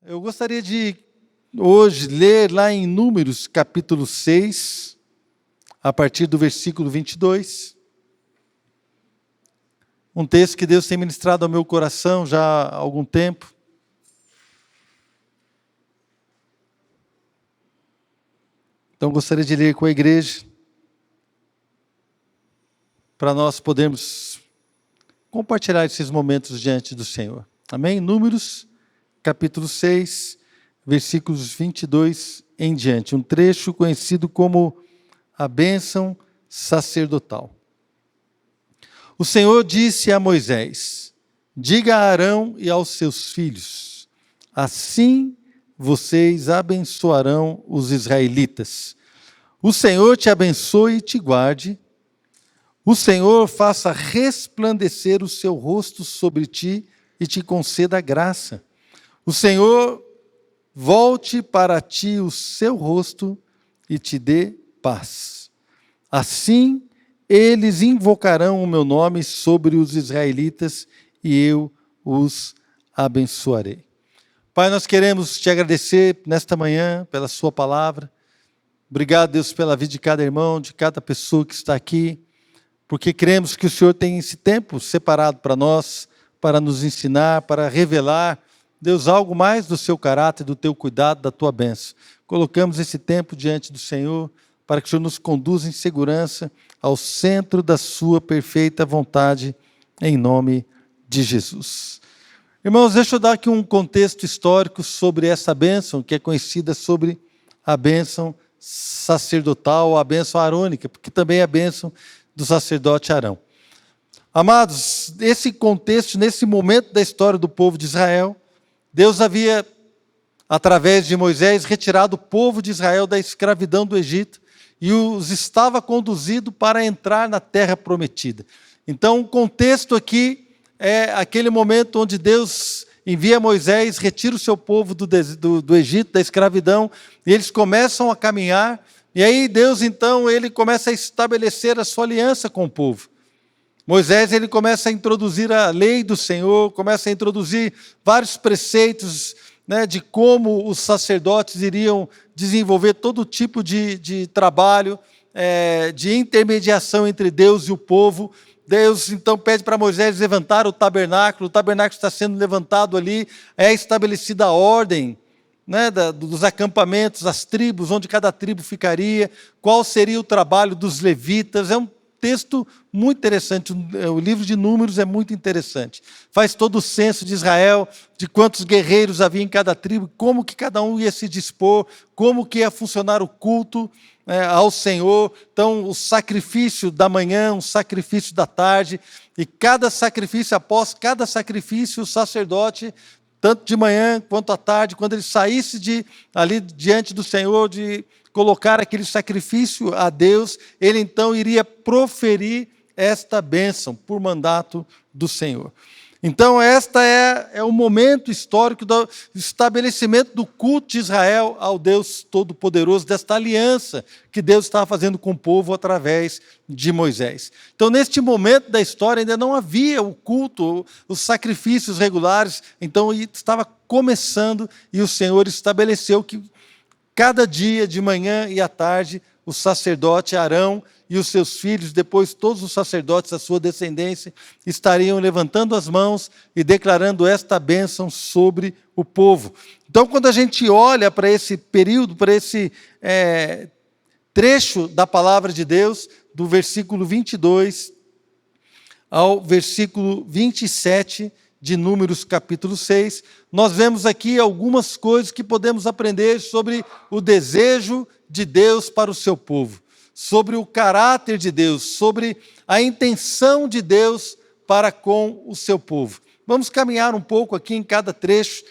Eu gostaria de hoje ler lá em Números capítulo 6, a partir do versículo 22. Um texto que Deus tem ministrado ao meu coração já há algum tempo. Então gostaria de ler com a igreja, para nós podermos compartilhar esses momentos diante do Senhor. Amém? Números capítulo 6, versículos 22 em diante. Um trecho conhecido como a bênção sacerdotal. O Senhor disse a Moisés: diga a Arão e aos seus filhos, assim vocês abençoarão os israelitas. O Senhor te abençoe e te guarde. O Senhor faça resplandecer o seu rosto sobre ti e te conceda graça. O Senhor volte para ti o seu rosto e te dê paz. Assim, eles invocarão o meu nome sobre os israelitas e eu os abençoarei. Pai, nós queremos te agradecer nesta manhã pela sua palavra. Obrigado, Deus, pela vida de cada irmão, de cada pessoa que está aqui, porque cremos que o Senhor tem esse tempo separado para nós, para nos ensinar, para revelar, Deus, algo mais do seu caráter, do teu cuidado, da tua bênção. Colocamos esse tempo diante do Senhor, para que o Senhor nos conduza em segurança ao centro da sua perfeita vontade, em nome de Jesus. Irmãos, deixa eu dar aqui um contexto histórico sobre essa bênção, que é conhecida sobre a bênção sacerdotal, a bênção arônica, porque também é a bênção do sacerdote Arão. Amados, nesse contexto, nesse momento da história do povo de Israel, Deus havia, através de Moisés, retirado o povo de Israel da escravidão do Egito e os estava conduzido para entrar na terra prometida. Então, o contexto aqui é aquele momento onde Deus envia Moisés, retira o seu povo do Egito, da escravidão, e eles começam a caminhar, e aí Deus, então, ele começa a estabelecer a sua aliança com o povo. Moisés, ele começa a introduzir a lei do Senhor, começa a introduzir vários preceitos, de como os sacerdotes iriam desenvolver todo tipo de trabalho, de intermediação entre Deus e o povo. Deus, então, pede para Moisés levantar o tabernáculo está sendo levantado ali, é estabelecida a ordem, dos acampamentos, as tribos, onde cada tribo ficaria, qual seria o trabalho dos levitas. É um texto muito interessante, o livro de Números é muito interessante. Faz todo o censo de Israel, de quantos guerreiros havia em cada tribo, como que cada um ia se dispor, como que ia funcionar o culto ao Senhor. Então, o sacrifício da manhã, o sacrifício da tarde, e cada sacrifício, após cada sacrifício, o sacerdote, tanto de manhã quanto à tarde, quando ele saísse ali diante do Senhor, de colocar aquele sacrifício a Deus, ele então iria proferir esta bênção por mandato do Senhor. Então, esta é o momento histórico do estabelecimento do culto de Israel ao Deus Todo-Poderoso, desta aliança que Deus estava fazendo com o povo através de Moisés. Então, neste momento da história, ainda não havia o culto, os sacrifícios regulares, então estava começando e o Senhor estabeleceu que cada dia, de manhã e à tarde, o sacerdote Arão e os seus filhos, depois todos os sacerdotes da sua descendência, estariam levantando as mãos e declarando esta bênção sobre o povo. Então, quando a gente olha para esse período, para esse trecho da palavra de Deus, do versículo 22 ao versículo 27 de Números capítulo 6, nós vemos aqui algumas coisas que podemos aprender sobre o desejo de Deus para o seu povo, sobre o caráter de Deus, sobre a intenção de Deus para com o seu povo. Vamos caminhar um pouco aqui em cada trecho,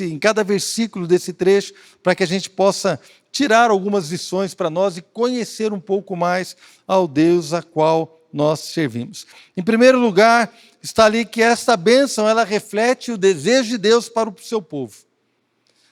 em cada versículo desse trecho, para que a gente possa tirar algumas lições para nós e conhecer um pouco mais ao Deus a qual nós servimos. Em primeiro lugar, está ali que esta bênção, ela reflete o desejo de Deus para o seu povo.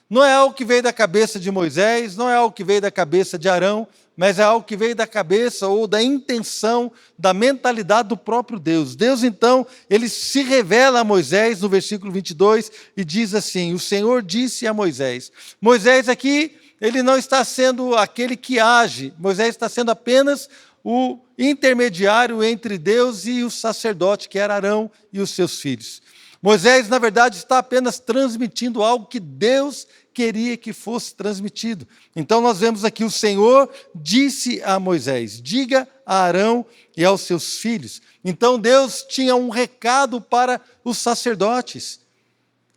Não é algo que veio da cabeça de Moisés, não é algo que veio da cabeça de Arão, mas é algo que veio da cabeça ou da intenção, da mentalidade do próprio Deus. Deus, então, ele se revela a Moisés no versículo 22 e diz assim: o Senhor disse a Moisés. Moisés aqui, ele não está sendo aquele que age, Moisés está sendo apenas o intermediário entre Deus e o sacerdote, que era Arão e os seus filhos. Moisés, na verdade, está apenas transmitindo algo que Deus queria que fosse transmitido. Então nós vemos aqui: o Senhor disse a Moisés, diga a Arão e aos seus filhos. Então Deus tinha um recado para os sacerdotes.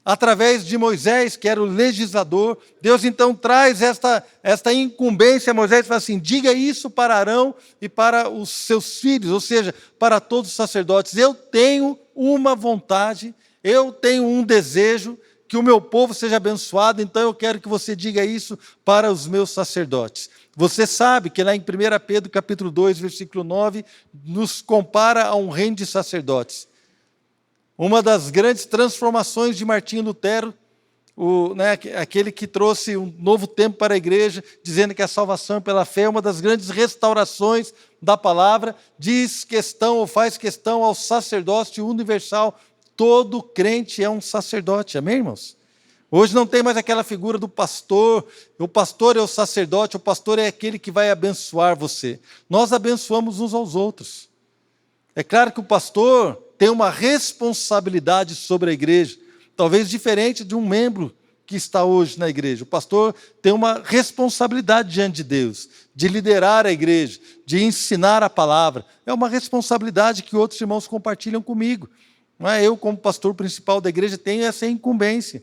Através de Moisés, que era o legislador, Deus então traz esta incumbência a Moisés e fala assim: diga isso para Arão e para os seus filhos, ou seja, para todos os sacerdotes. Eu tenho uma vontade, eu tenho um desejo, que o meu povo seja abençoado, então eu quero que você diga isso para os meus sacerdotes. Você sabe que lá em 1 Pedro capítulo 2, versículo 9, nos compara a um reino de sacerdotes. Uma das grandes transformações de Martinho Lutero, aquele que trouxe um novo tempo para a igreja, dizendo que a salvação é pela fé, uma das grandes restaurações da palavra, diz questão ou faz questão ao sacerdócio universal. Todo crente é um sacerdote, amém, irmãos? Hoje não tem mais aquela figura do pastor, o pastor é o sacerdote, o pastor é aquele que vai abençoar você. Nós abençoamos uns aos outros. É claro que o pastor tem uma responsabilidade sobre a igreja, talvez diferente de um membro que está hoje na igreja. O pastor tem uma responsabilidade diante de Deus, de liderar a igreja, de ensinar a palavra. É uma responsabilidade que outros irmãos compartilham comigo. Não é? Eu, como pastor principal da igreja, tenho essa incumbência.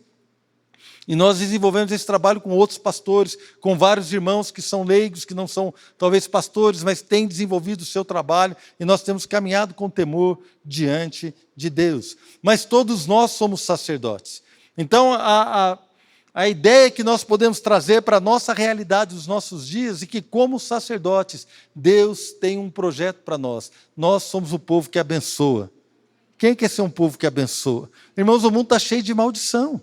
E nós desenvolvemos esse trabalho com outros pastores, com vários irmãos que são leigos, que não são talvez pastores, mas têm desenvolvido o seu trabalho, e nós temos caminhado com temor diante de Deus. Mas todos nós somos sacerdotes. Então, a ideia que nós podemos trazer para a nossa realidade dos nossos dias é que, como sacerdotes, Deus tem um projeto para nós. Nós somos o povo que abençoa. Quem quer ser um povo que abençoa? Irmãos, o mundo está cheio de maldição.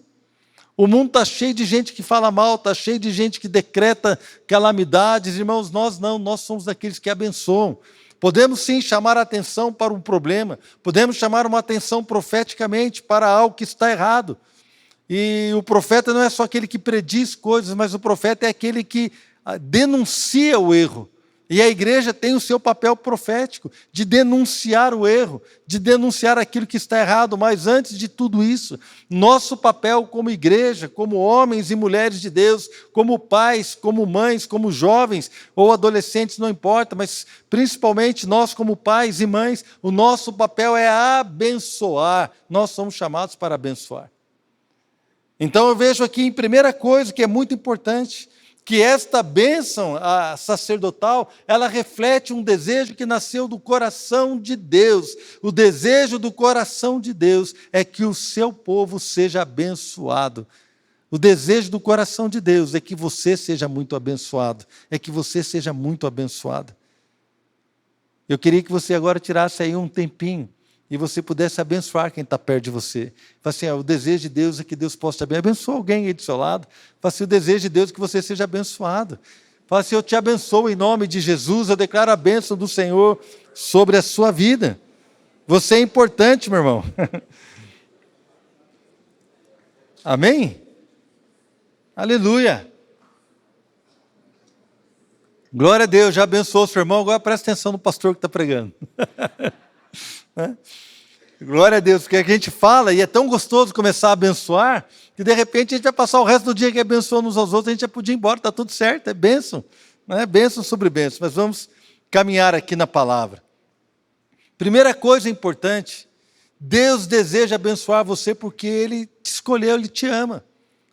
O mundo está cheio de gente que fala mal, está cheio de gente que decreta calamidades. Irmãos, nós não, nós somos daqueles que abençoam. Podemos sim chamar a atenção para um problema, podemos chamar uma atenção profeticamente para algo que está errado. E o profeta não é só aquele que prediz coisas, mas o profeta é aquele que denuncia o erro. E a igreja tem o seu papel profético, de denunciar o erro, de denunciar aquilo que está errado. Mas antes de tudo isso, nosso papel como igreja, como homens e mulheres de Deus, como pais, como mães, como jovens ou adolescentes, não importa, mas principalmente nós como pais e mães, o nosso papel é abençoar. Nós somos chamados para abençoar. Então eu vejo aqui em primeira coisa que é muito importante, que esta bênção sacerdotal, ela reflete um desejo que nasceu do coração de Deus. O desejo do coração de Deus é que o seu povo seja abençoado. O desejo do coração de Deus é que você seja muito abençoado, é que você seja muito abençoado. Eu queria que você agora tirasse aí um tempinho e você pudesse abençoar quem está perto de você. Fala assim: o desejo de Deus é que Deus possa te abençoar. Abençoa alguém aí do seu lado. Fala assim: o desejo de Deus é que você seja abençoado. Fala assim: eu te abençoo em nome de Jesus, eu declaro a bênção do Senhor sobre a sua vida. Você é importante, meu irmão. Amém? Aleluia. Glória a Deus, já abençoou o seu irmão, agora presta atenção no pastor que está pregando. Glória a Deus, porque a gente fala e é tão gostoso começar a abençoar, que de repente a gente vai passar o resto do dia que abençoando uns aos outros, a gente já podia ir embora, está tudo certo, é bênção, não é bênção sobre bênção, mas vamos caminhar aqui na palavra. Primeira coisa importante, Deus deseja abençoar você porque Ele te escolheu, Ele te ama,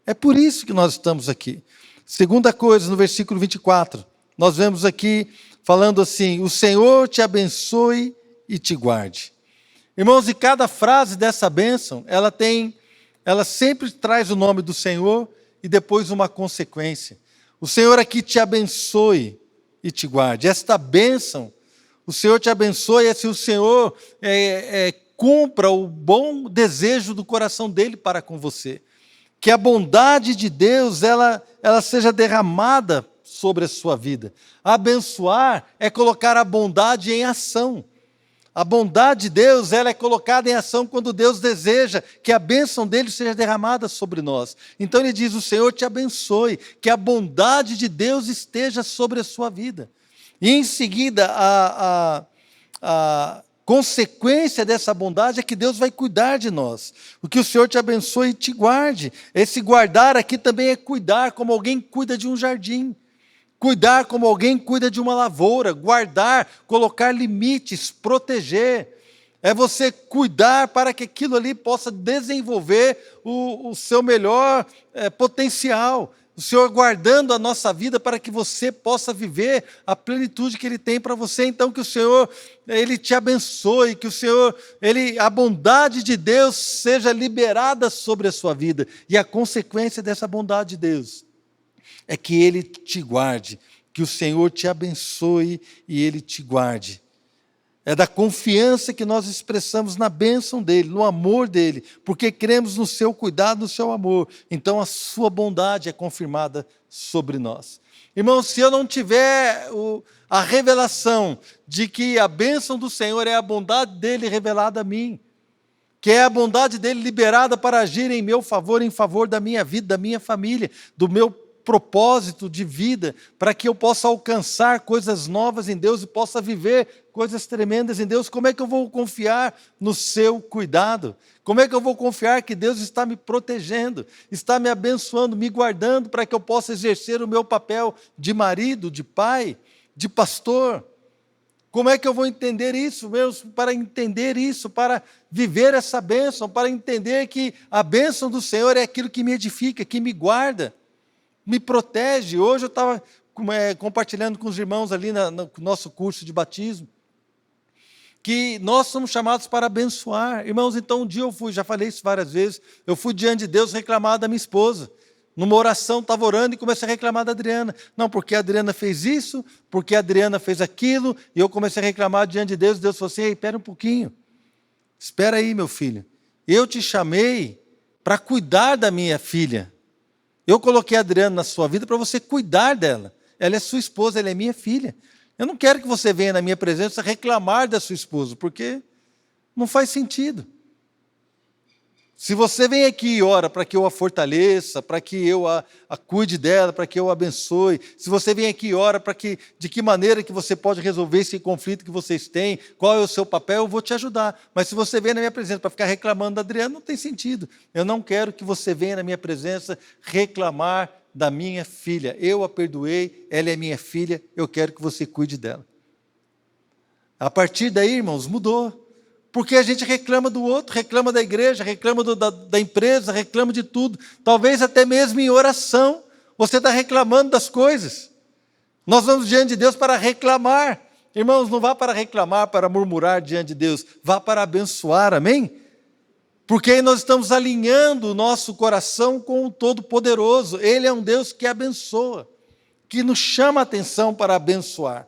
é por isso que nós estamos aqui. Segunda coisa, no versículo 24, nós vemos aqui falando assim: o Senhor te abençoe e te guarde. Irmãos, e cada frase dessa bênção, ela sempre traz o nome do Senhor e depois uma consequência. O Senhor aqui te abençoe e te guarde. Esta bênção, o Senhor te abençoe, é se o Senhor cumpra o bom desejo do coração dele para com você. Que a bondade de Deus, ela seja derramada sobre a sua vida. Abençoar é colocar a bondade em ação. A bondade de Deus, ela é colocada em ação quando Deus deseja que a bênção dele seja derramada sobre nós. Então ele diz, o Senhor te abençoe, que a bondade de Deus esteja sobre a sua vida. E em seguida, a consequência dessa bondade é que Deus vai cuidar de nós. O que o Senhor te abençoe e te guarde. Esse guardar aqui também é cuidar, como alguém cuida de um jardim. Cuidar como alguém cuida de uma lavoura, guardar, colocar limites, proteger. É você cuidar para que aquilo ali possa desenvolver o seu melhor potencial. O Senhor guardando a nossa vida para que você possa viver a plenitude que Ele tem para você. Então que o Senhor, Ele te abençoe, que o Senhor, a bondade de Deus seja liberada sobre a sua vida. E a consequência dessa bondade de Deus é que Ele te guarde, que o Senhor te abençoe e Ele te guarde. É da confiança que nós expressamos na bênção dEle, no amor dEle, porque cremos no seu cuidado, no seu amor. Então a sua bondade é confirmada sobre nós. Irmãos, se eu não tiver a revelação de que a bênção do Senhor é a bondade dEle revelada a mim, que é a bondade dEle liberada para agir em meu favor, em favor da minha vida, da minha família, do meu propósito de vida, para que eu possa alcançar coisas novas em Deus e possa viver coisas tremendas em Deus. Como é que eu vou confiar no seu cuidado? Como é que eu vou confiar que Deus está me protegendo, está me abençoando, me guardando, para que eu possa exercer o meu papel de marido, de pai, de pastor? Como é que eu vou entender isso, meus? Para entender isso, para viver essa bênção, para entender que a bênção do Senhor é aquilo que me edifica, que me guarda, me protege. Hoje eu estava compartilhando com os irmãos ali no nosso curso de batismo, que nós somos chamados para abençoar. Irmãos, então um dia eu fui, já falei isso várias vezes, eu fui diante de Deus reclamar da minha esposa. Numa oração, estava orando e comecei a reclamar da Adriana. Não, porque a Adriana fez isso, porque a Adriana fez aquilo, e eu comecei a reclamar diante de Deus, e Deus falou assim, ei, espera um pouquinho, espera aí, meu filho, eu te chamei para cuidar da minha filha. Eu coloquei a Adriana na sua vida para você cuidar dela. Ela é sua esposa, ela é minha filha. Eu não quero que você venha na minha presença reclamar da sua esposa, porque não faz sentido. Se você vem aqui e ora para que eu a fortaleça, para que eu a cuide dela, para que eu a abençoe, se você vem aqui e ora para que, de que maneira que você pode resolver esse conflito que vocês têm, qual é o seu papel, eu vou te ajudar. Mas se você vem na minha presença para ficar reclamando da Adriana, não tem sentido. Eu não quero que você venha na minha presença reclamar da minha filha. Eu a perdoei, ela é minha filha, eu quero que você cuide dela. A partir daí, irmãos, mudou. Porque a gente reclama do outro, reclama da igreja, reclama da empresa, reclama de tudo. Talvez até mesmo em oração, você está reclamando das coisas. Nós vamos diante de Deus para reclamar. Irmãos, não vá para reclamar, para murmurar diante de Deus. Vá para abençoar, amém? Porque aí nós estamos alinhando o nosso coração com o Todo-Poderoso. Ele é um Deus que abençoa, que nos chama a atenção para abençoar.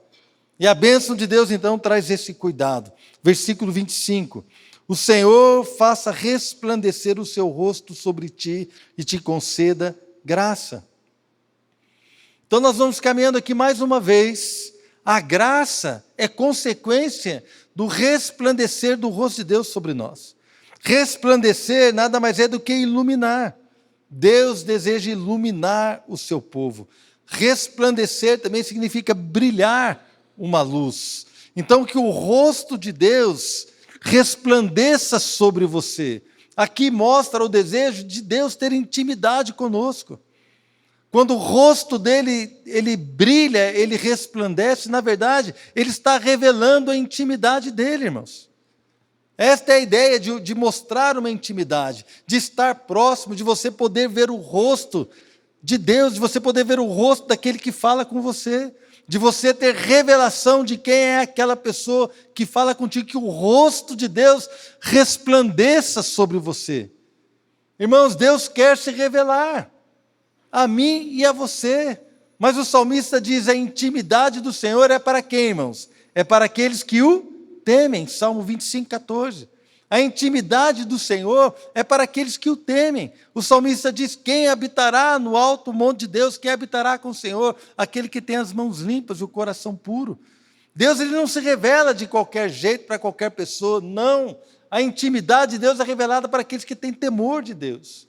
E a bênção de Deus, então, traz esse cuidado. Versículo 25. O Senhor faça resplandecer o seu rosto sobre ti e te conceda graça. Então, nós vamos caminhando aqui mais uma vez. A graça é consequência do resplandecer do rosto de Deus sobre nós. Resplandecer nada mais é do que iluminar. Deus deseja iluminar o seu povo. Resplandecer também significa brilhar uma luz. Então que o rosto de Deus resplandeça sobre você. Aqui mostra o desejo de Deus ter intimidade conosco. Quando o rosto dele, ele brilha, ele resplandece, na verdade, ele está revelando a intimidade dele, irmãos. Esta é a ideia de mostrar uma intimidade, de estar próximo, de você poder ver o rosto de Deus, de você poder ver o rosto daquele que fala com você, de você ter revelação de quem é aquela pessoa que fala contigo, que o rosto de Deus resplandeça sobre você. Irmãos, Deus quer se revelar a mim e a você, mas o salmista diz, a intimidade do Senhor é para quem, irmãos? É para aqueles que o temem, Salmo 25, 14. A intimidade do Senhor é para aqueles que o temem. O salmista diz: quem habitará no alto monte de Deus? Quem habitará com o Senhor? Aquele que tem as mãos limpas e o coração puro. Deus, ele não se revela de qualquer jeito para qualquer pessoa, não. A intimidade de Deus é revelada para aqueles que têm temor de Deus.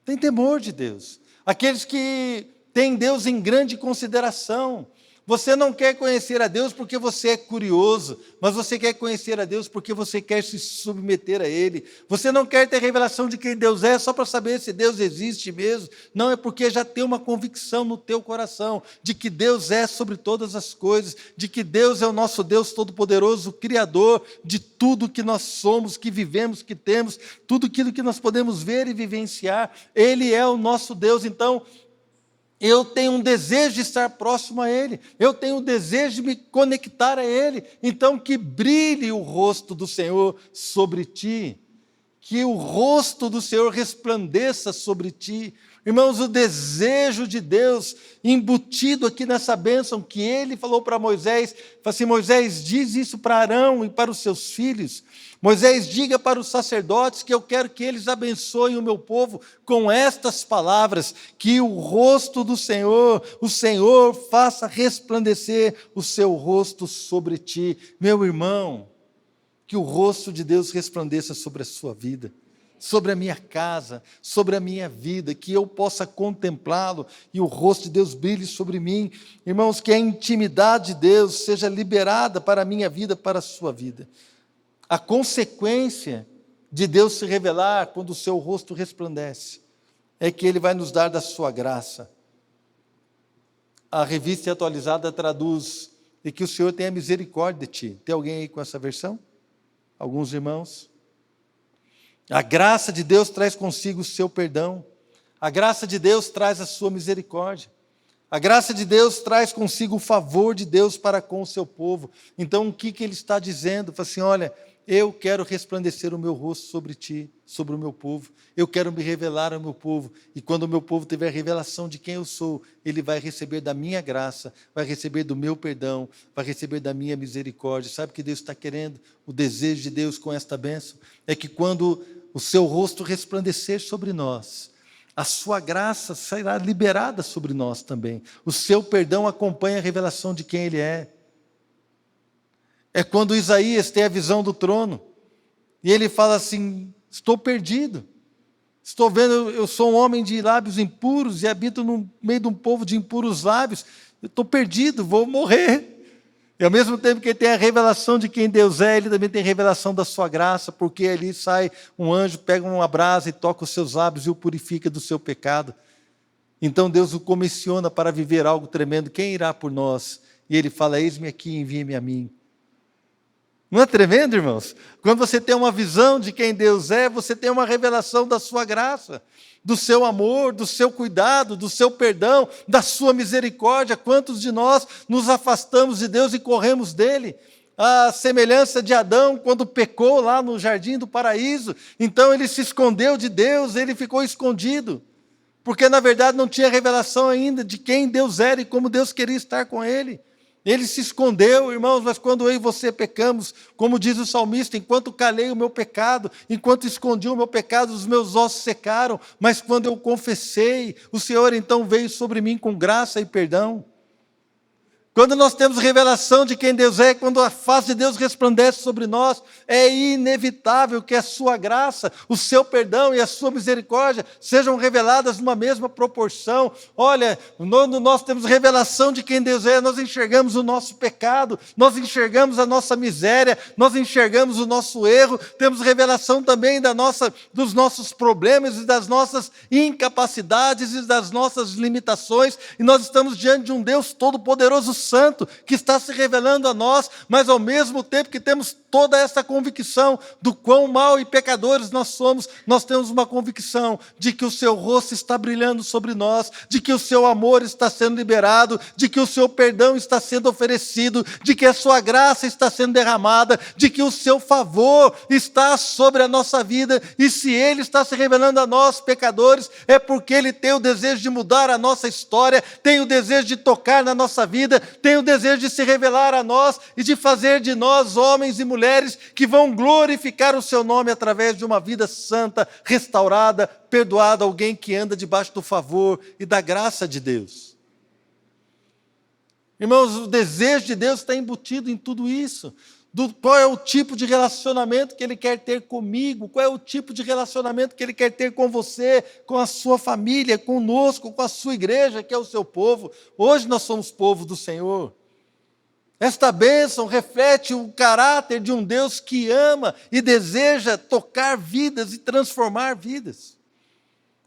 Tem temor de Deus. Aqueles que têm Deus em grande consideração. Você não quer conhecer a Deus porque você é curioso, mas você quer conhecer a Deus porque você quer se submeter a Ele. Você não quer ter revelação de quem Deus é só para saber se Deus existe mesmo. Não, é porque já tem uma convicção no teu coração de que Deus é sobre todas as coisas, de que Deus é o nosso Deus Todo-Poderoso, Criador de tudo que nós somos, que vivemos, que temos, tudo aquilo que nós podemos ver e vivenciar. Ele é o nosso Deus. Então, eu tenho um desejo de estar próximo a Ele. Eu tenho um desejo de me conectar a Ele. Então, que brilhe o rosto do Senhor sobre ti. Que o rosto do Senhor resplandeça sobre ti. Irmãos, o desejo de Deus embutido aqui nessa bênção que Ele falou para Moisés. Falou assim: Moisés, diz isso para Arão e para os seus filhos. Moisés, diga para os sacerdotes que eu quero que eles abençoem o meu povo com estas palavras, que o rosto do Senhor, o Senhor faça resplandecer o seu rosto sobre ti. Meu irmão, que o rosto de Deus resplandeça sobre a sua vida, sobre a minha casa, sobre a minha vida, que eu possa contemplá-lo e o rosto de Deus brilhe sobre mim. Irmãos, que a intimidade de Deus seja liberada para a minha vida, para a sua vida. A consequência de Deus se revelar quando o seu rosto resplandece é que Ele vai nos dar da sua graça. A Revista Atualizada traduz: e que o Senhor tenha misericórdia de ti. Tem alguém aí com essa versão? Alguns irmãos? A graça de Deus traz consigo o seu perdão. A graça de Deus traz a sua misericórdia. A graça de Deus traz consigo o favor de Deus para com o seu povo. Então, o que Ele está dizendo? Fala assim: olha, eu quero resplandecer o meu rosto sobre ti, sobre o meu povo. Eu quero me revelar ao meu povo. E quando o meu povo tiver revelação de quem eu sou, ele vai receber da minha graça, vai receber do meu perdão, vai receber da minha misericórdia. Sabe o que Deus está querendo? O desejo de Deus com esta bênção é que quando o seu rosto resplandecer sobre nós, a sua graça será liberada sobre nós também. O seu perdão acompanha a revelação de quem Ele é. É quando Isaías tem a visão do trono, e ele fala assim: estou perdido, estou vendo, eu sou um homem de lábios impuros, e habito no meio de um povo de impuros lábios, eu estou perdido, vou morrer. E ao mesmo tempo que ele tem a revelação de quem Deus é, ele também tem a revelação da sua graça, porque ali sai um anjo, pega uma brasa e toca os seus lábios e o purifica do seu pecado. Então Deus o comissiona para viver algo tremendo. Quem irá por nós? E ele fala: eis-me aqui, envie-me a mim. Não é tremendo, irmãos? Quando você tem uma visão de quem Deus é, você tem uma revelação da sua graça, do seu amor, do seu cuidado, do seu perdão, da sua misericórdia. Quantos de nós nos afastamos de Deus e corremos dele? A semelhança de Adão, quando pecou lá no jardim do paraíso, então ele se escondeu de Deus, ele ficou escondido, porque na verdade não tinha revelação ainda de quem Deus era e como Deus queria estar com ele. Ele se escondeu, irmãos, mas quando eu e você pecamos, como diz o salmista: enquanto calei o meu pecado, enquanto escondi o meu pecado, os meus ossos secaram, mas quando eu confessei, o Senhor então veio sobre mim com graça e perdão. Quando nós temos revelação de quem Deus é, quando a face de Deus resplandece sobre nós, é inevitável que a sua graça, o seu perdão e a sua misericórdia sejam reveladas numa mesma proporção. Olha, quando nós temos revelação de quem Deus é, nós enxergamos o nosso pecado, nós enxergamos a nossa miséria, nós enxergamos o nosso erro, temos revelação também dos nossos problemas e das nossas incapacidades e das nossas limitações, e nós estamos diante de um Deus Todo-Poderoso, Santo, que está se revelando a nós, mas ao mesmo tempo que temos toda essa convicção do quão mal e pecadores nós somos, nós temos uma convicção de que o seu rosto está brilhando sobre nós, de que o seu amor está sendo liberado, de que o seu perdão está sendo oferecido, de que a sua graça está sendo derramada, de que o seu favor está sobre a nossa vida, e se Ele está se revelando a nós, pecadores, é porque Ele tem o desejo de mudar a nossa história, tem o desejo de tocar na nossa vida, tem o desejo de se revelar a nós e de fazer de nós homens e mulheres mulheres que vão glorificar o seu nome através de uma vida santa, restaurada, perdoada, alguém que anda debaixo do favor e da graça de Deus. Irmãos, o desejo de Deus está embutido em tudo isso. Qual é o tipo de relacionamento que Ele quer ter comigo, qual é o tipo de relacionamento que Ele quer ter com você, com a sua família, conosco, com a sua igreja, que é o seu povo. Hoje nós somos povo do Senhor. Esta bênção reflete o caráter de um Deus que ama e deseja tocar vidas e transformar vidas.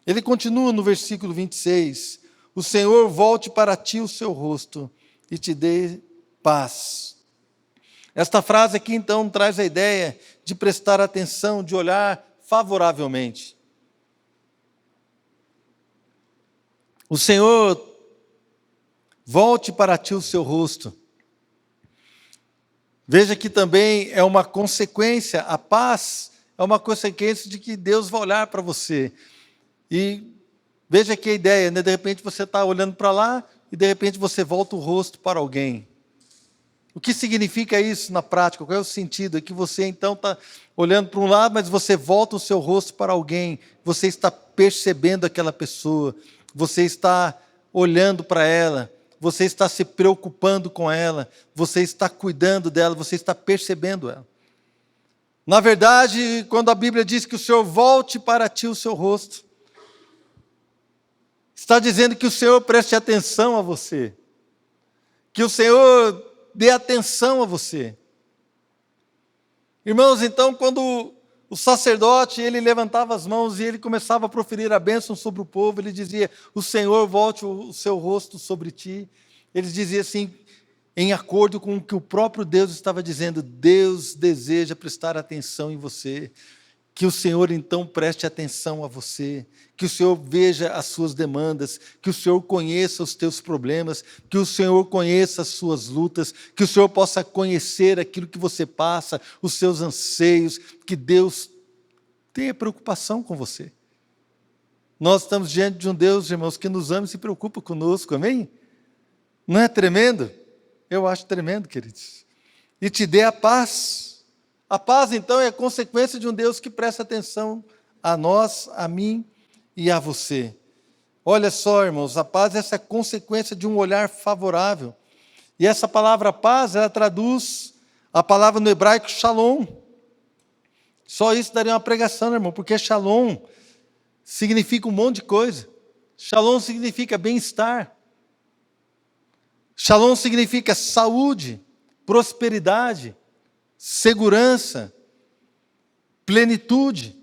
Ele continua no versículo 26, o Senhor volte para ti o seu rosto e te dê paz. Esta frase aqui, então, traz a ideia de prestar atenção, de olhar favoravelmente. O Senhor volte para ti o seu rosto. Veja que também é uma consequência, a paz é uma consequência de que Deus vai olhar para você. E veja que a ideia, né? De repente você está olhando para lá e de repente você volta o rosto para alguém. O que significa isso na prática? Qual é o sentido? É que você então está olhando para um lado, mas você volta o seu rosto para alguém, você está percebendo aquela pessoa, você está olhando para ela, você está se preocupando com ela, você está cuidando dela, você está percebendo ela. Na verdade, quando a Bíblia diz que o Senhor volte para ti o seu rosto, está dizendo que o Senhor preste atenção a você, que o Senhor dê atenção a você. Irmãos, então, quando o sacerdote, ele levantava as mãos e ele começava a proferir a bênção sobre o povo, ele dizia, o Senhor volte o seu rosto sobre ti. Ele dizia assim, em acordo com o que o próprio Deus estava dizendo, Deus deseja prestar atenção em você, que o Senhor então preste atenção a você, que o Senhor veja as suas demandas, que o Senhor conheça os teus problemas, que o Senhor conheça as suas lutas, que o Senhor possa conhecer aquilo que você passa, os seus anseios, que Deus tenha preocupação com você. Nós estamos diante de um Deus, irmãos, que nos ama e se preocupa conosco, amém? Não é tremendo? Eu acho tremendo, queridos. E te dê a paz. A paz, então, é a consequência de um Deus que presta atenção a nós, a mim e a você. Olha só, irmãos, a paz é essa consequência de um olhar favorável. E essa palavra paz, ela traduz a palavra no hebraico shalom. Só isso daria uma pregação, irmão, porque shalom significa um monte de coisa. Shalom significa bem-estar. Shalom significa saúde, prosperidade, segurança, plenitude.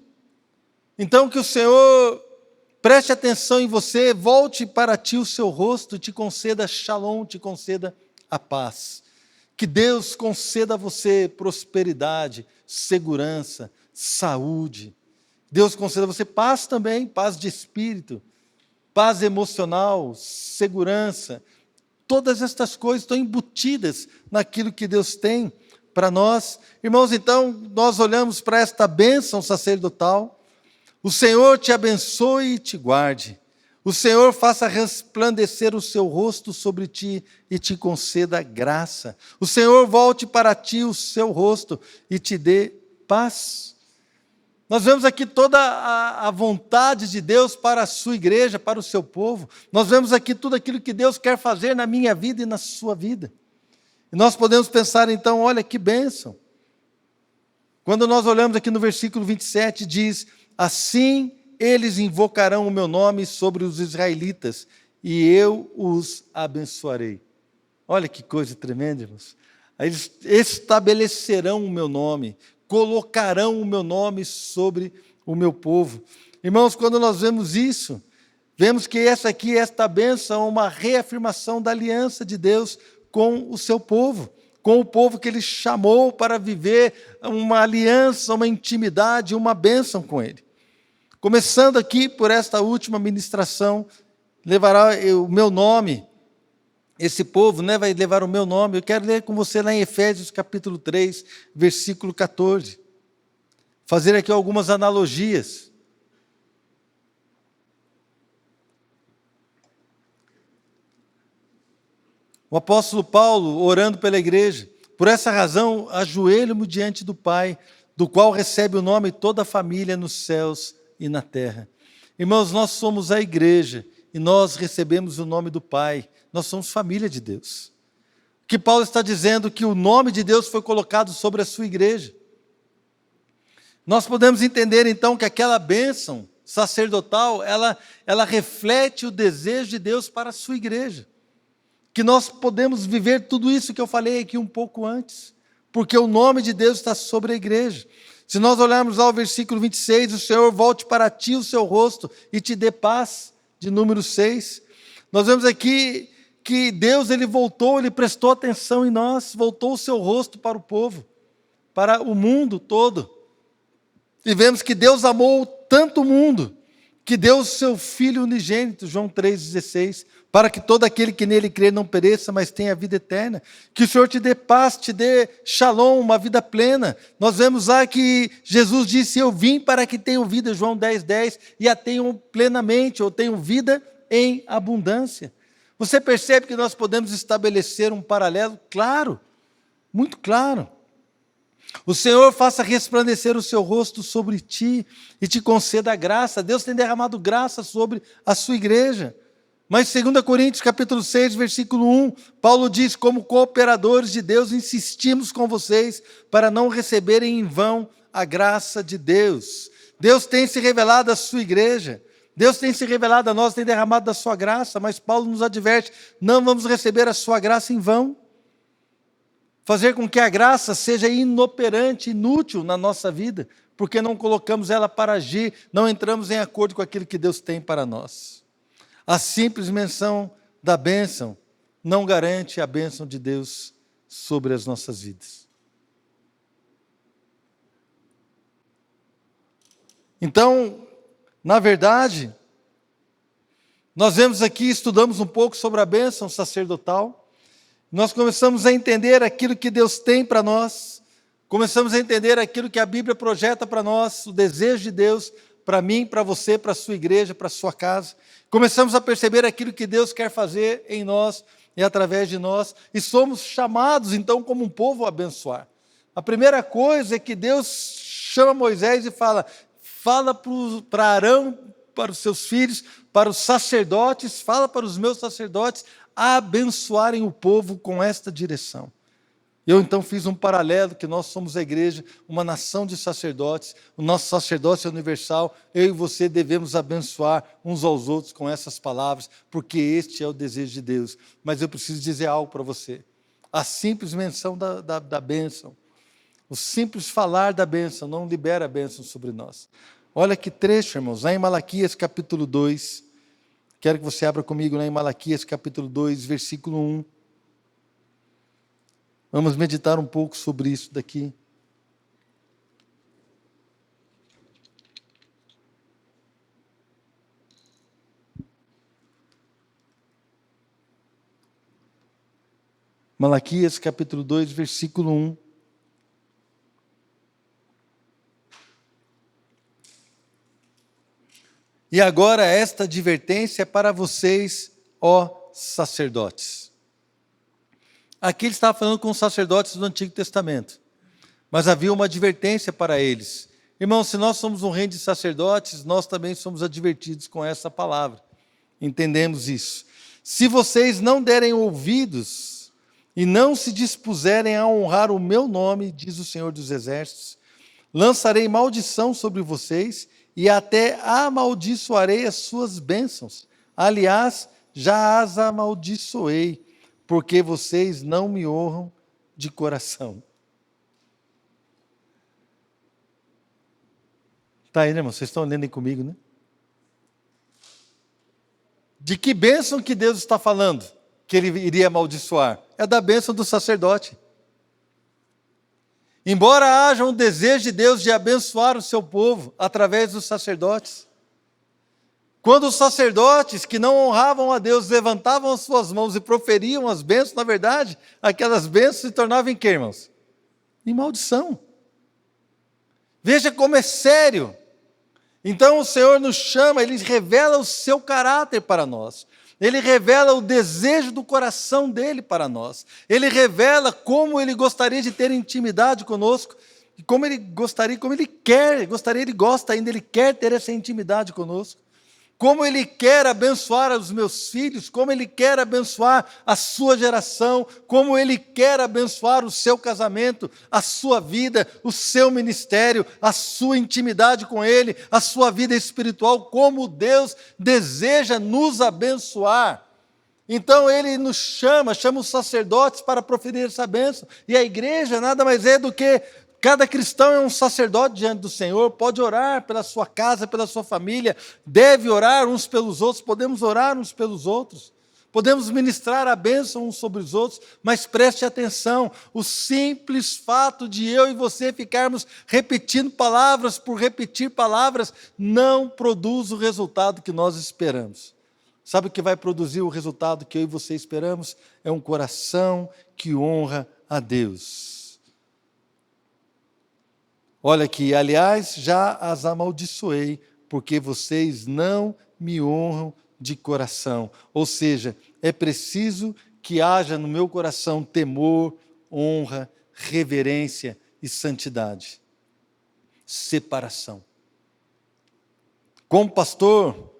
Então, que o Senhor preste atenção em você, volte para ti o seu rosto, te conceda shalom, te conceda a paz. Que Deus conceda a você prosperidade, segurança, saúde. Deus conceda a você paz também, paz de espírito, paz emocional, segurança. Todas estas coisas estão embutidas naquilo que Deus tem para nós. Irmãos, então, nós olhamos para esta bênção sacerdotal. O Senhor te abençoe e te guarde. O Senhor faça resplandecer o seu rosto sobre ti e te conceda graça. O Senhor volte para ti o seu rosto e te dê paz. Nós vemos aqui toda a vontade de Deus para a sua igreja, para o seu povo. Nós vemos aqui tudo aquilo que Deus quer fazer na minha vida e na sua vida. E nós podemos pensar então, olha que bênção. Quando nós olhamos aqui no versículo 27, diz, assim eles invocarão o meu nome sobre os israelitas, e eu os abençoarei. Olha que coisa tremenda, irmãos. Eles estabelecerão o meu nome, colocarão o meu nome sobre o meu povo. Irmãos, quando nós vemos isso, vemos que esta bênção é uma reafirmação da aliança de Deus com o seu povo, com o povo que Ele chamou para viver uma aliança, uma intimidade, uma bênção com Ele. Começando aqui por esta última ministração, levará o meu nome, esse povo, né, vai levar o meu nome. Eu quero ler com você lá em Efésios capítulo 3, versículo 14. Fazer aqui algumas analogias. O apóstolo Paulo, orando pela igreja, Por essa razão, ajoelho-me diante do Pai, do qual recebe o nome toda a família nos céus e na terra. Irmãos, nós somos a igreja e nós recebemos o nome do Pai. Nós somos família de Deus. O que Paulo está dizendo que o nome de Deus foi colocado sobre a sua igreja. Nós podemos entender então que aquela bênção sacerdotal, ela reflete o desejo de Deus para a sua igreja. Que nós podemos viver tudo isso que eu falei aqui um pouco antes, porque o nome de Deus está sobre a igreja. Se nós olharmos lá o versículo 26, o Senhor volte para ti o seu rosto e te dê paz, de número 6. Nós vemos aqui que Deus, ele voltou, ele prestou atenção em nós, voltou o seu rosto para o povo, para o mundo todo. E vemos que Deus amou tanto o mundo, que deu o seu Filho unigênito, João 3,16, para que todo aquele que nele crer não pereça, mas tenha vida eterna. Que o Senhor te dê paz, te dê shalom, uma vida plena. Nós vemos lá que Jesus disse, eu vim para que tenham vida, João 10,10, e a tenham plenamente, ou tenham vida em abundância. Você percebe que nós podemos estabelecer um paralelo claro, muito claro. O Senhor faça resplandecer o seu rosto sobre ti e te conceda a graça. Deus tem derramado graça sobre a sua igreja. Mas 2 Coríntios capítulo 6, versículo 1, Paulo diz, como cooperadores de Deus, insistimos com vocês para não receberem em vão a graça de Deus. Deus tem se revelado à sua igreja. Deus tem se revelado a nós, tem derramado da sua graça, mas Paulo nos adverte, não vamos receber a sua graça em vão. Fazer com que a graça seja inoperante, inútil na nossa vida, porque não colocamos ela para agir, não entramos em acordo com aquilo que Deus tem para nós. A simples menção da bênção não garante a bênção de Deus sobre as nossas vidas. Então, na verdade, nós vemos aqui, estudamos um pouco sobre a bênção sacerdotal, nós começamos a entender aquilo que Deus tem para nós, começamos a entender aquilo que a Bíblia projeta para nós, o desejo de Deus para mim, para você, para a sua igreja, para a sua casa. Começamos a perceber aquilo que Deus quer fazer em nós e através de nós, e somos chamados então como um povo a abençoar. A primeira coisa é que Deus chama Moisés e fala para Arão, para os seus filhos, para os sacerdotes, fala para os meus sacerdotes, abençoarem o povo com esta direção. Eu então fiz um paralelo, que nós somos a igreja, uma nação de sacerdotes, o nosso sacerdócio é universal, eu e você devemos abençoar uns aos outros com essas palavras, porque este é o desejo de Deus. Mas eu preciso dizer algo para você, a simples menção da bênção, o simples falar da bênção não libera a bênção sobre nós. Olha que trecho, irmãos, lá em Malaquias capítulo 2, quero que você abra comigo lá em Malaquias capítulo 2, versículo 1. Vamos meditar um pouco sobre isso daqui. Malaquias capítulo 2, versículo 1. E agora esta advertência é para vocês, ó sacerdotes. Aqui ele estava falando com os sacerdotes do Antigo Testamento, mas havia uma advertência para eles. Irmãos, se nós somos um reino de sacerdotes, nós também somos advertidos com essa palavra. Entendemos isso. Se vocês não derem ouvidos e não se dispuserem a honrar o meu nome, diz o Senhor dos Exércitos, lançarei maldição sobre vocês e até amaldiçoarei as suas bênçãos. Aliás, já as amaldiçoei, porque vocês não me honram de coração. Está aí, né, irmão? Vocês estão lendo aí comigo, né? De que bênção que Deus está falando, que ele iria amaldiçoar? É da bênção do sacerdote. Embora haja um desejo de Deus de abençoar o seu povo através dos sacerdotes, quando os sacerdotes que não honravam a Deus levantavam as suas mãos e proferiam as bênçãos, na verdade, aquelas bênçãos se tornavam em quê, irmãos? Em maldição. Veja como é sério. Então o Senhor nos chama, Ele revela o seu caráter para nós. Ele revela o desejo do coração dele para nós. Ele revela como ele gostaria de ter intimidade conosco, e como ele gostaria, como ele quer, gostaria, ele gosta ainda, ele quer ter essa intimidade conosco. Como ele quer abençoar os meus filhos, como ele quer abençoar a sua geração, como ele quer abençoar o seu casamento, a sua vida, o seu ministério, a sua intimidade com ele, a sua vida espiritual, como Deus deseja nos abençoar. Então ele nos chama os sacerdotes para proferir essa bênção, e a igreja nada mais é do que cada cristão é um sacerdote diante do Senhor, pode orar pela sua casa, pela sua família, deve orar uns pelos outros, podemos orar uns pelos outros, podemos ministrar a bênção uns sobre os outros, mas preste atenção, o simples fato de eu e você ficarmos repetindo palavras por repetir palavras, não produz o resultado que nós esperamos. Sabe o que vai produzir o resultado que eu e você esperamos? É um coração que honra a Deus. Olha aqui, aliás, já as amaldiçoei, porque vocês não me honram de coração. Ou seja, é preciso que haja no meu coração temor, honra, reverência e santidade. Separação. Como pastor,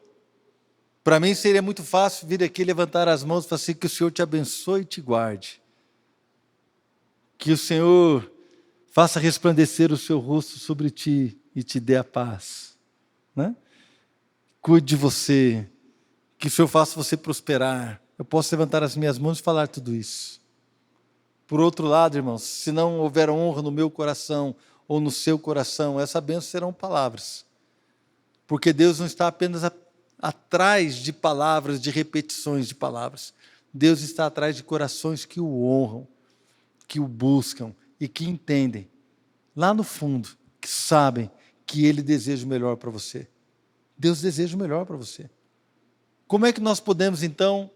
para mim seria muito fácil vir aqui levantar as mãos e falar assim, que o Senhor te abençoe e te guarde. Que o Senhor faça resplandecer o seu rosto sobre ti e te dê a paz. Né? Cuide de você, que o Senhor faça você prosperar. Eu posso levantar as minhas mãos e falar tudo isso. Por outro lado, irmãos, se não houver honra no meu coração ou no seu coração, essa bênção serão palavras. Porque Deus não está apenas atrás de palavras, de repetições de palavras. Deus está atrás de corações que o honram, que o buscam, e que entendem, lá no fundo, que sabem que Ele deseja o melhor para você. Deus deseja o melhor para você. Como é que nós podemos, então,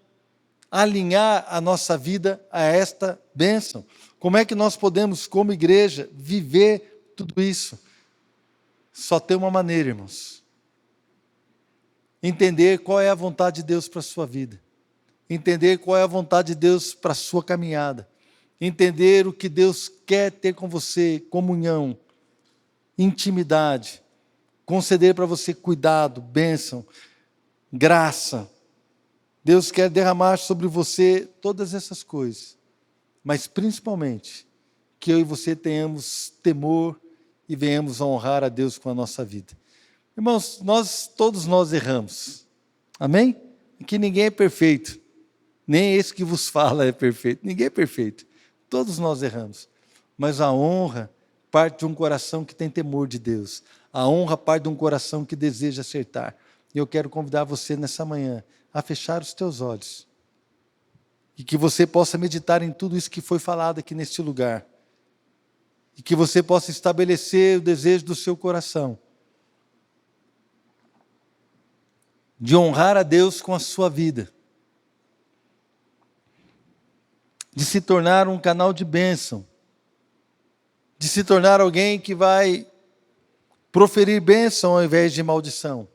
alinhar a nossa vida a esta bênção? Como é que nós podemos, como igreja, viver tudo isso? Só tem uma maneira, irmãos. Entender qual é a vontade de Deus para a sua vida. Entender qual é a vontade de Deus para a sua caminhada. Entender o que Deus quer ter com você, comunhão, intimidade, conceder para você cuidado, bênção, graça. Deus quer derramar sobre você todas essas coisas, mas principalmente que eu e você tenhamos temor e venhamos a honrar a Deus com a nossa vida. Irmãos, todos nós erramos, amém? Que ninguém é perfeito, nem esse que vos fala é perfeito, ninguém é perfeito. Todos nós erramos, mas a honra parte de um coração que tem temor de Deus. A honra parte de um coração que deseja acertar. E eu quero convidar você nessa manhã a fechar os teus olhos. E que você possa meditar em tudo isso que foi falado aqui neste lugar. E que você possa estabelecer o desejo do seu coração de honrar a Deus com a sua vida. De se tornar um canal de bênção, de se tornar alguém que vai proferir bênção ao invés de maldição,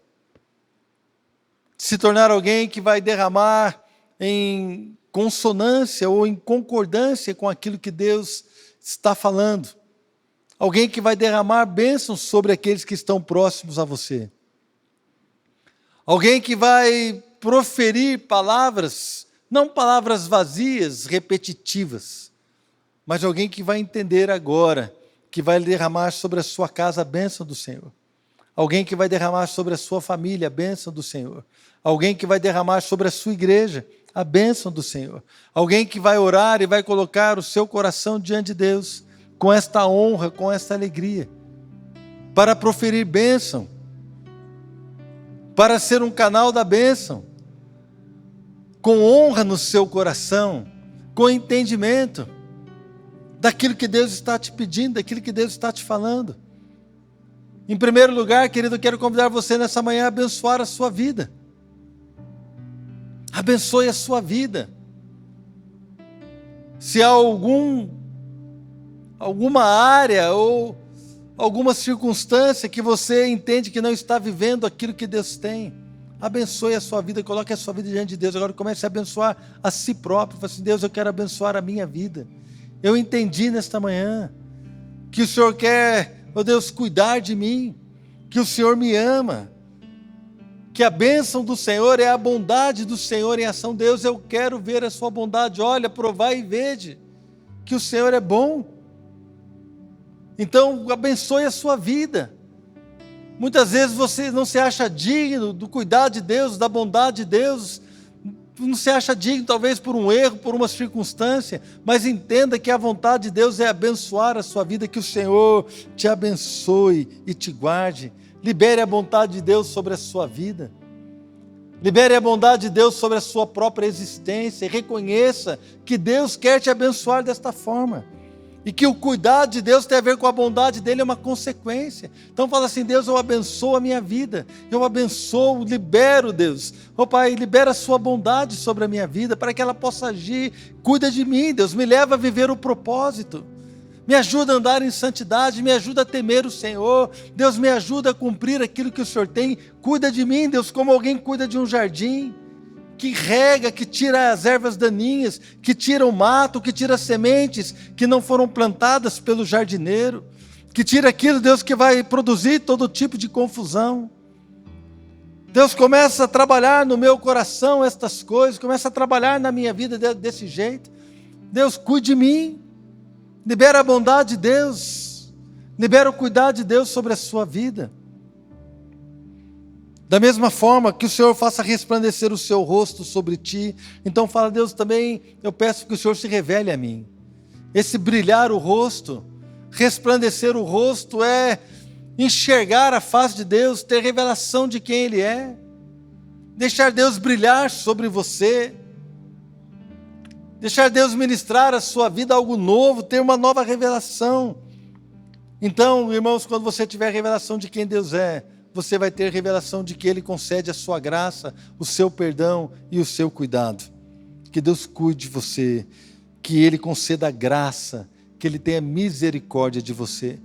de se tornar alguém que vai derramar em consonância ou em concordância com aquilo que Deus está falando, alguém que vai derramar bênçãos sobre aqueles que estão próximos a você, alguém que vai proferir palavras, não palavras vazias, repetitivas, mas alguém que vai entender agora, que vai derramar sobre a sua casa a bênção do Senhor. Alguém que vai derramar sobre a sua família a bênção do Senhor. Alguém que vai derramar sobre a sua igreja a bênção do Senhor. Alguém que vai orar e vai colocar o seu coração diante de Deus, com esta honra, com esta alegria, para proferir bênção, para ser um canal da bênção, com honra no seu coração, com entendimento daquilo que Deus está te pedindo, daquilo que Deus está te falando. Em primeiro lugar, querido, eu quero convidar você nessa manhã a abençoar a sua vida. Abençoe a sua vida. Se há alguma área ou alguma circunstância que você entende que não está vivendo aquilo que Deus tem, abençoe a sua vida, coloque a sua vida diante de Deus. Agora comece a abençoar a si próprio. Fale assim: Deus, eu quero abençoar a minha vida. Eu entendi nesta manhã que o Senhor quer, ó Deus, cuidar de mim, que o Senhor me ama, que a bênção do Senhor é a bondade do Senhor em ação. Deus, eu quero ver a sua bondade. Olha, provai e vede que o Senhor é bom. Então, abençoe a sua vida. Muitas vezes você não se acha digno do cuidado de Deus, da bondade de Deus, não se acha digno talvez por um erro, por uma circunstância, mas entenda que a vontade de Deus é abençoar a sua vida, que o Senhor te abençoe e te guarde. Libere a bondade de Deus sobre a sua vida. Libere a bondade de Deus sobre a sua própria existência e reconheça que Deus quer te abençoar desta forma. E que o cuidado de Deus tem a ver com a bondade dele, é uma consequência. Então fala assim: Deus, eu abençoo a minha vida, eu abençoo, libero, Deus. Ó Pai, libera a sua bondade sobre a minha vida, para que ela possa agir. Cuida de mim, Deus, me leva a viver o propósito. Me ajuda a andar em santidade, me ajuda a temer o Senhor. Deus, me ajuda a cumprir aquilo que o Senhor tem. Cuida de mim, Deus, como alguém cuida de um jardim, que rega, que tira as ervas daninhas, que tira o mato, que tira as sementes que não foram plantadas pelo jardineiro, que tira aquilo, Deus, que vai produzir todo tipo de confusão. Deus, começa a trabalhar no meu coração estas coisas, começa a trabalhar na minha vida desse jeito. Deus, cuide de mim, libera a bondade de Deus, libera o cuidado de Deus sobre a sua vida. Da mesma forma que o Senhor faça resplandecer o seu rosto sobre ti. Então fala: Deus, também eu peço que o Senhor se revele a mim. Esse brilhar o rosto, resplandecer o rosto, é enxergar a face de Deus, ter revelação de quem Ele é, deixar Deus brilhar sobre você, deixar Deus ministrar a sua vida algo novo, ter uma nova revelação. Então, irmãos, quando você tiver revelação de quem Deus é, você vai ter revelação de que Ele concede a sua graça, o seu perdão e o seu cuidado. Que Deus cuide de você, que Ele conceda a graça, que Ele tenha misericórdia de você.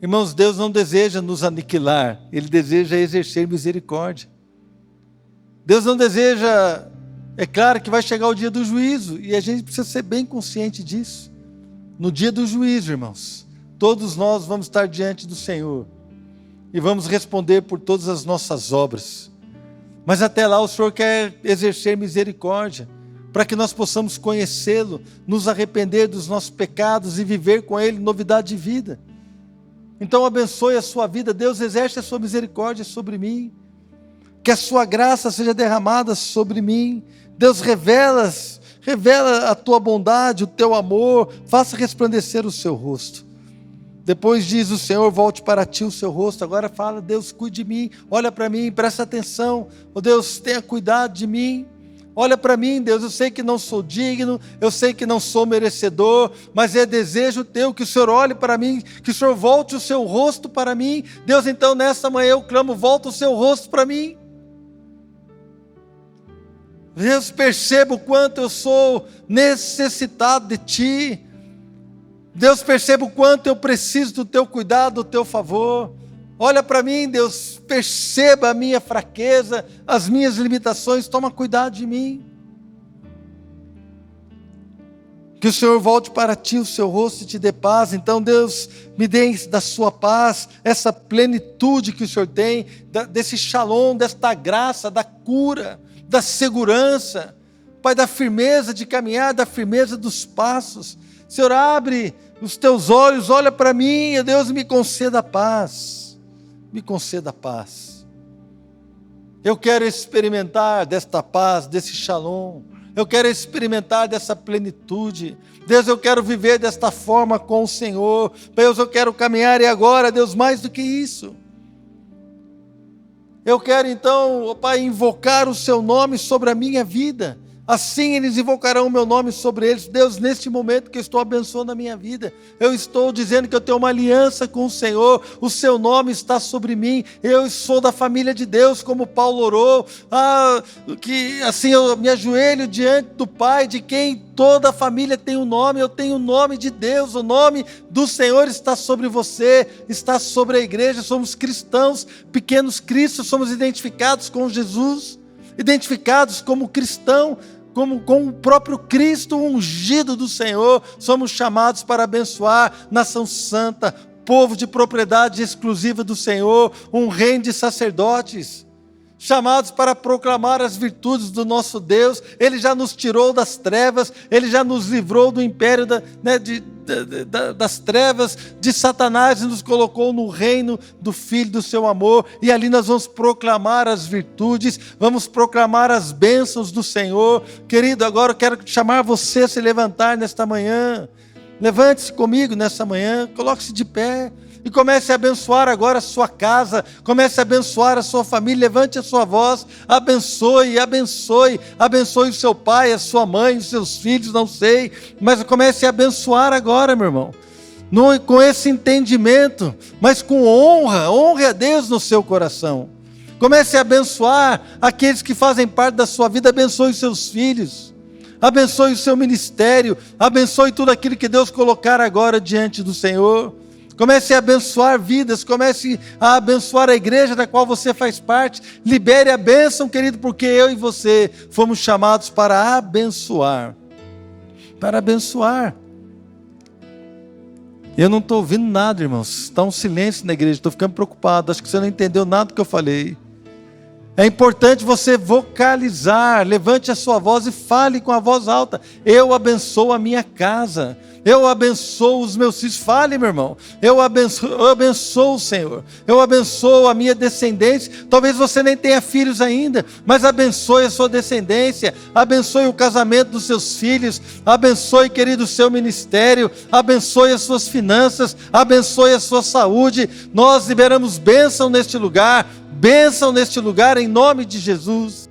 Irmãos, Deus não deseja nos aniquilar, Ele deseja exercer misericórdia. Deus não deseja, é claro que vai chegar o dia do juízo, e a gente precisa ser bem consciente disso. No dia do juízo, irmãos, todos nós vamos estar diante do Senhor, e vamos responder por todas as nossas obras. Mas até lá o Senhor quer exercer misericórdia, para que nós possamos conhecê-lo, nos arrepender dos nossos pecados e viver com Ele novidade de vida. Então abençoe a sua vida. Deus, exerce a sua misericórdia sobre mim, que a sua graça seja derramada sobre mim. Deus, revela a tua bondade, o teu amor, faça resplandecer o seu rosto. Depois diz o Senhor: volte para ti o seu rosto. Agora fala: Deus, cuide de mim, olha para mim, presta atenção. Oh Deus, tenha cuidado de mim. Olha para mim, Deus, eu sei que não sou digno, eu sei que não sou merecedor, mas é desejo teu que o Senhor olhe para mim, que o Senhor volte o seu rosto para mim. Deus, então nesta manhã eu clamo: volta o seu rosto para mim. Deus, perceba o quanto eu sou necessitado de ti. Deus, perceba o quanto eu preciso do teu cuidado, do teu favor. Olha para mim, Deus, perceba a minha fraqueza, as minhas limitações, toma cuidado de mim. Que o Senhor volte para ti o seu rosto e te dê paz. Então, Deus, me dê da sua paz, essa plenitude que o Senhor tem, desse shalom, desta graça, da cura, da segurança, Pai, da firmeza de caminhar, da firmeza dos passos. Senhor, abre os teus olhos, olha para mim, Deus, me conceda paz, me conceda paz. Eu quero experimentar desta paz, desse shalom, eu quero experimentar dessa plenitude. Deus, eu quero viver desta forma com o Senhor. Deus, eu quero caminhar, e agora, Deus, mais do que isso, eu quero então, Pai, invocar o seu nome sobre a minha vida, Assim eles invocarão o meu nome sobre eles. Deus, neste momento que eu estou abençoando a minha vida, eu estou dizendo que eu tenho uma aliança com o Senhor, o seu nome está sobre mim, eu sou da família de Deus, como Paulo orou, que assim eu me ajoelho diante do Pai, de quem toda a família tem um nome, eu tenho o nome de Deus, o nome do Senhor está sobre você, está sobre a igreja, somos cristãos, pequenos cristos, somos identificados com Jesus, identificados como cristão, com o próprio Cristo ungido do Senhor, somos chamados para abençoar nação santa, povo de propriedade exclusiva do Senhor, um reino de sacerdotes, chamados para proclamar as virtudes do nosso Deus. Ele já nos tirou das trevas, Ele já nos livrou do império das trevas, de Satanás, e nos colocou no reino do Filho do seu amor, e ali nós vamos proclamar as virtudes, vamos proclamar as bênçãos do Senhor. Querido, agora eu quero chamar você a se levantar nesta manhã, levante-se comigo nesta manhã, coloque-se de pé, e comece a abençoar agora a sua casa, comece a abençoar a sua família, levante a sua voz, abençoe, abençoe, abençoe o seu pai, a sua mãe, os seus filhos, não sei, mas comece a abençoar agora, meu irmão, com esse entendimento, mas com honra, honre a Deus no seu coração, comece a abençoar aqueles que fazem parte da sua vida, abençoe os seus filhos, abençoe o seu ministério, abençoe tudo aquilo que Deus colocar agora diante do Senhor. Comece a abençoar vidas, comece a abençoar a igreja da qual você faz parte. Libere a bênção, querido, porque eu e você fomos chamados para abençoar. Para abençoar. Eu não estou ouvindo nada, irmãos. Está um silêncio na igreja, estou ficando preocupado. Acho que você não entendeu nada do que eu falei. É importante você vocalizar, levante a sua voz e fale com a voz alta. Eu abençoo a minha casa. Eu abençoo os meus filhos. Fale, meu irmão. Eu abençoo o Senhor. Eu abençoo a minha descendência. Talvez você nem tenha filhos ainda, mas abençoe a sua descendência. Abençoe o casamento dos seus filhos. Abençoe, querido, o seu ministério. Abençoe as suas finanças. Abençoe a sua saúde. Nós liberamos bênção neste lugar. Bênção neste lugar em nome de Jesus.